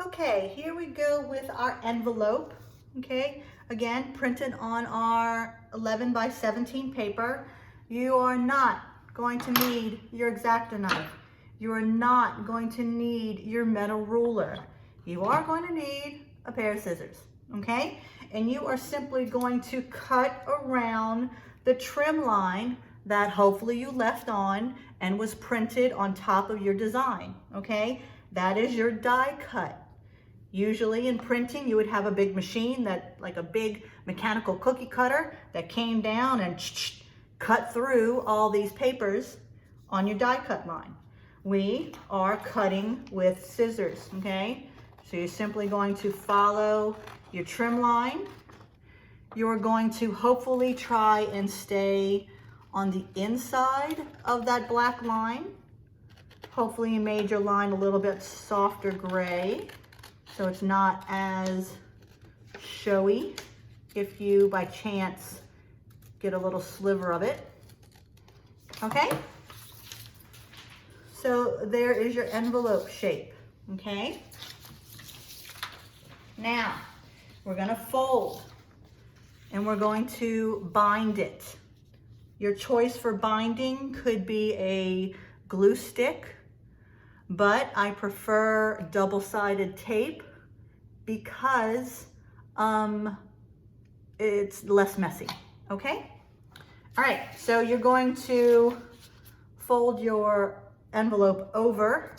Okay, here we go with our envelope, okay? Again, printed on our 11 by 17 paper. You are not going to need your X-Acto knife. You are not going to need your metal ruler. You are going to need a pair of scissors, okay? And you are simply going to cut around the trim line that hopefully you left on and was printed on top of your design, okay? That is your die cut. Usually in printing, you would have a big machine like a big mechanical cookie cutter that came down and cut through all these papers on your die cut line. We are cutting with scissors, okay? So you're simply going to follow your trim line. You're going to hopefully try and stay on the inside of that black line. Hopefully you made your line a little bit softer gray, so it's not as showy if you by chance get a little sliver of it. Okay? So there is your envelope shape, okay? Now, we're gonna fold and we're going to bind it. Your choice for binding could be a glue stick, but I prefer double-sided tape because it's less messy, okay? All right, so you're going to fold your envelope over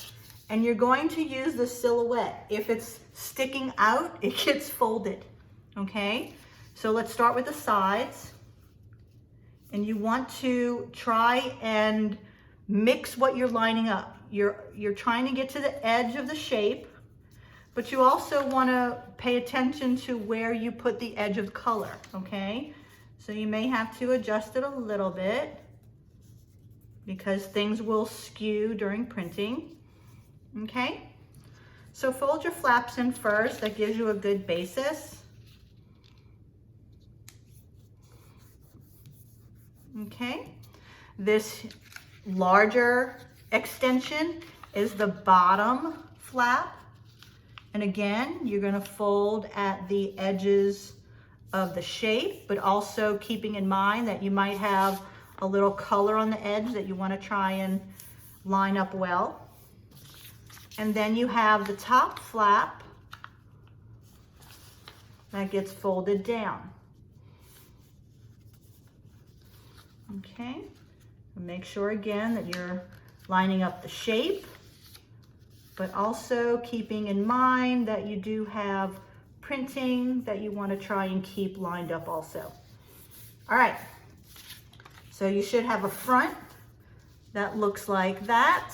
and you're going to use the silhouette. If it's sticking out, it gets folded, okay? So let's start with the sides. And you want to try and mix what you're lining up. You're trying to get to the edge of the shape, but you also want to pay attention to where you put the edge of color, okay? So you may have to adjust it a little bit because things will skew during printing, okay? So fold your flaps in first. That gives you a good basis. Okay, this larger extension is the bottom flap. And again, you're gonna fold at the edges of the shape, but also keeping in mind that you might have a little color on the edge that you wanna try and line up well. And then you have the top flap that gets folded down. Okay, make sure again that you're lining up the shape, but also keeping in mind that you do have printing that you want to try and keep lined up also. All right, so you should have a front that looks like that.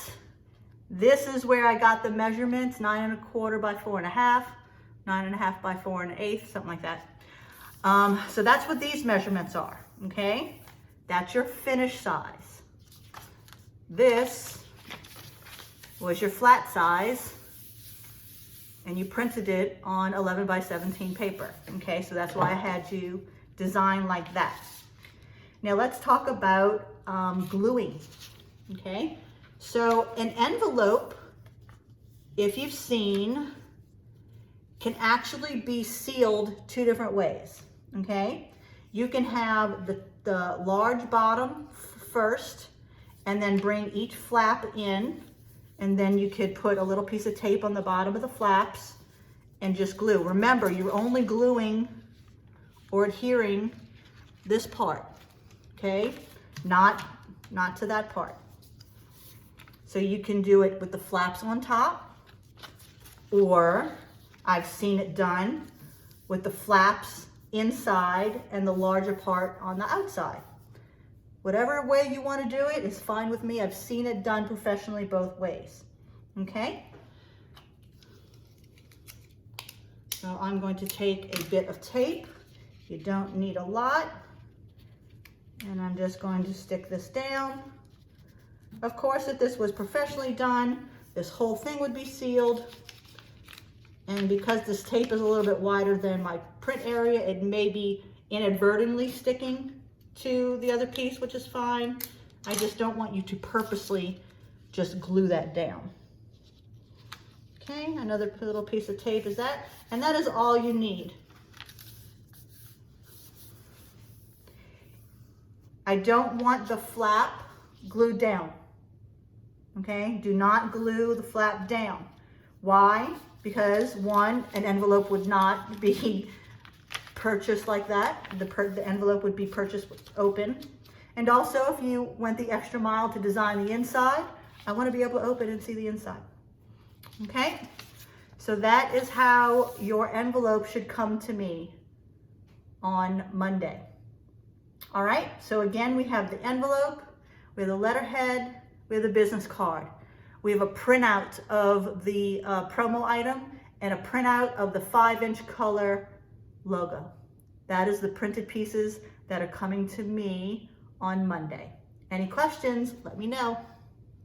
This is where I got the measurements, 9 1/4 by 4 1/2, 9 1/2 by 4 1/8, something like that. So that's what these measurements are, okay? That's your finished size. This was your flat size, and you printed it on 11 by 17 paper, okay? So that's why I had you design like that. Now let's talk about gluing, okay? So an envelope, if you've seen, can actually be sealed 2 different ways, okay? You can have the large bottom first and then bring each flap in, and then you could put a little piece of tape on the bottom of the flaps and just glue. Remember, you're only gluing or adhering this part, okay? Not to that part. So you can do it with the flaps on top, or I've seen it done with the flaps inside and the larger part on the outside. Whatever way you want to do it is fine with me. I've seen it done professionally both ways, okay? So I'm going to take a bit of tape. You don't need a lot. And I'm just going to stick this down. Of course, if this was professionally done, this whole thing would be sealed. And because this tape is a little bit wider than my print area, it may be inadvertently sticking to the other piece, which is fine. I just don't want you to purposely just glue that down. Okay, another little piece of tape is that, and that is all you need. I don't want the flap glued down. Okay, do not glue the flap down. Why? Because one, an envelope would not be purchased like that. The envelope would be purchased open. And also, if you went the extra mile to design the inside, I want to be able to open and see the inside. Okay, so that is how your envelope should come to me on Monday. All right, so again, we have the envelope, we have the letterhead, we have the business card. We have a printout of the promo item and a printout of the 5-inch color logo. That is the printed pieces that are coming to me on Monday. Any questions? Let me know.